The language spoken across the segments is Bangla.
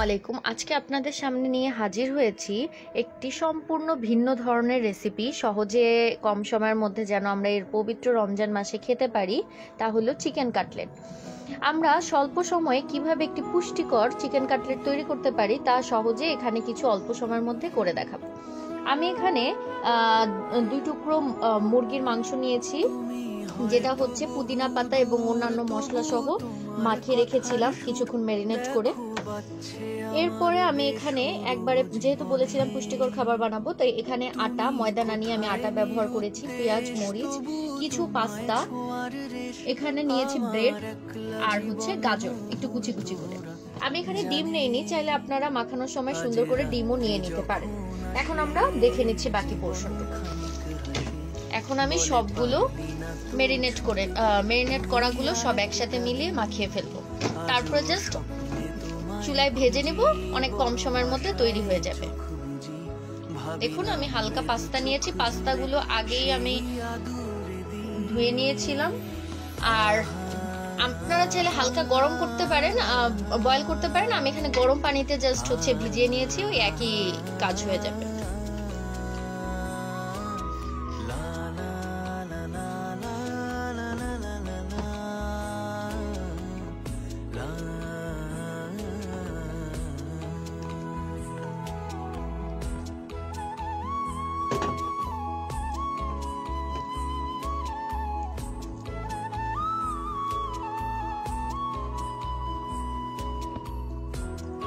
আলাইকুম। আজকে আপনাদের সামনে নিয়ে হাজির হয়েছি একটি সম্পূর্ণ ভিন্ন ধরনের রেসিপি, সহজে কম সময়ের মধ্যে যেন আমরা এর পবিত্র রমজান মাসে খেতে পারি, তা হলো চিকেন কাটলেট। আমরা স্বল্প সময়ে কিভাবে একটি পুষ্টিকর চিকেন কাটলেট তৈরি করতে পারি তা সহজে এখানে কিছু অল্প সময়ের মধ্যে করে দেখাবো। আমি এখানে 2 টুকরো মুরগির মাংস নিয়েছি, যেটা হচ্ছে পুদিনা পাতা এবং অন্যান্য মশলা সহ মাখিয়ে রেখেছিলাম কিছুক্ষণ ম্যারিনেট করে। এরপরে আমি এখানে একবারে, যেহেতু বলেছিলাম পুষ্টিকর খাবার বানাবো, তাই এখানে আটা, ময়দা না নিয়ে আমি আটা ব্যবহার করেছি, পেঁয়াজ, মরিচ, কিছু পাস্তা, এখানে নিয়েছি ব্রেড আর হচ্ছে গাজর একটু কুচি কুচি করে। আমি এখানে ডিম নেইনি, চাইলে আপনারা মাখানোর সময় সুন্দর করে ডিমও নিয়ে নিতে পারেন। এখন আমরা দেখে নিচ্ছি বাকি পোর্শনটুকু। এখন আমি সবগুলো ম্যারিনেট করাগুলো সব একসাথে মিলিয়ে মাখিয়ে ফেলবো, তারপর জাস্ট চুলায় ভেজে নেব, অনেক কম সময়ের মধ্যে তৈরি হয়ে যাবে। দেখুন আমি হালকা পাস্তা নিয়েছি, পাস্তাগুলো আগেই আমি ধুয়ে নিয়েছিলাম। আর আপনারা চাইলে হালকা গরম করতে পারেন, বয়েল করতে পারেন। আমি এখানে গরম পানিতে জাস্ট হচ্ছে ভিজিয়ে নিয়েছি, ওই একই কাজ হয়ে যাবে।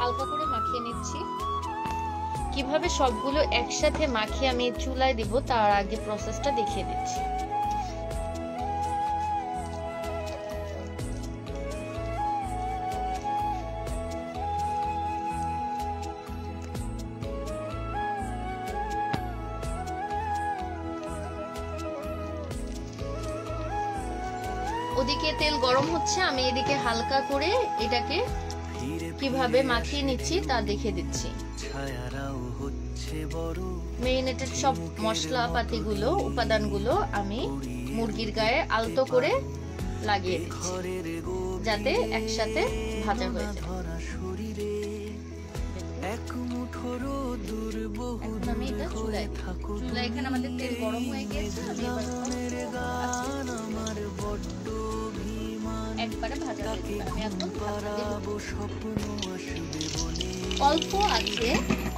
হালকা করে মাখিয়ে নিচ্ছি। কিভাবে সবগুলো একসাথে মাখিয়ে আমি চুলায় দিব তার আগে প্রসেসটা দেখিয়ে দিচ্ছি। ওদিকে তেল গরম হচ্ছে, আমি এদিকে হালকা করে এটাকে কিভাবে মাখিয়ে নিচ্ছি তা দেখিয়ে দিচ্ছি। মেরিনেটেড সব মশলাপাতিগুলো, উপাদানগুলো আমি মুরগির গায়ে আলতো করে লাগিয়ে দিচ্ছি, যাতে একসাথে ভাজা হয়ে যায়। এখন আমি এটা চুলায় এখানে আমাদের তেল গরম হয়ে গিয়েছে, আমি একবারে ভাজা হয়ে যাবে। আমি এখন অল্প আছে,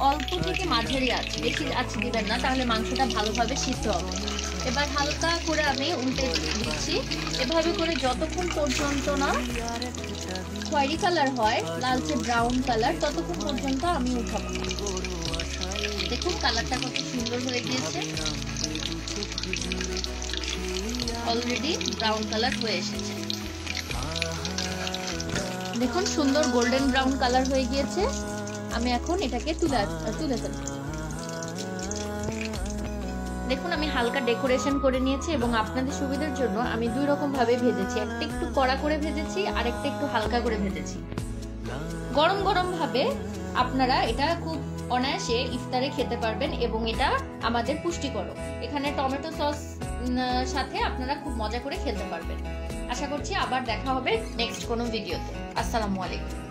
অল্প থেকে মাঝারি আছে, বেশি আছে দিবেন না, তাহলে মাংসটা ভালোভাবে সিদ্ধ হবে। এবার হালকা করে আমি উল্টে দিচ্ছি, এভাবে করে যতক্ষণ পর্যন্ত না খয়েরি কালার হয়, লালচে ব্রাউন কালার, ততক্ষণ পর্যন্ত আমি উঠাবো। দেখুন কালারটা কত সুন্দর হয়ে গিয়েছে, অলরেডি ব্রাউন কালার হয়ে এসেছে। দেখুন সুন্দর গোল্ডেন ব্রাউন কালার হয়ে গিয়েছে। আমি এখন এটাকে তুলে ফেলব। দেখুন আমি হালকা ডেকোরেশন করে নিয়েছি এবং আপনাদের সুবিধার জন্য আমি 2 রকম ভাবে ভেজেছি, একটা একটু কড়া করে ভেজেছি আর একটা একটু হালকা করে ভেজেছি। গরম গরম ভাবে আপনারা এটা খুব অনায়াসে ইফতারে খেতে পারবেন এবং এটা আমাদের পুষ্টিকর। এখানে টমেটো সস সাথে আপনারা খুব মজা করে খেতে পারবেন। আশা করছি আবার দেখা হবে নেক্সট কোনো ভিডিওতে। আসসালামু আলাইকুম।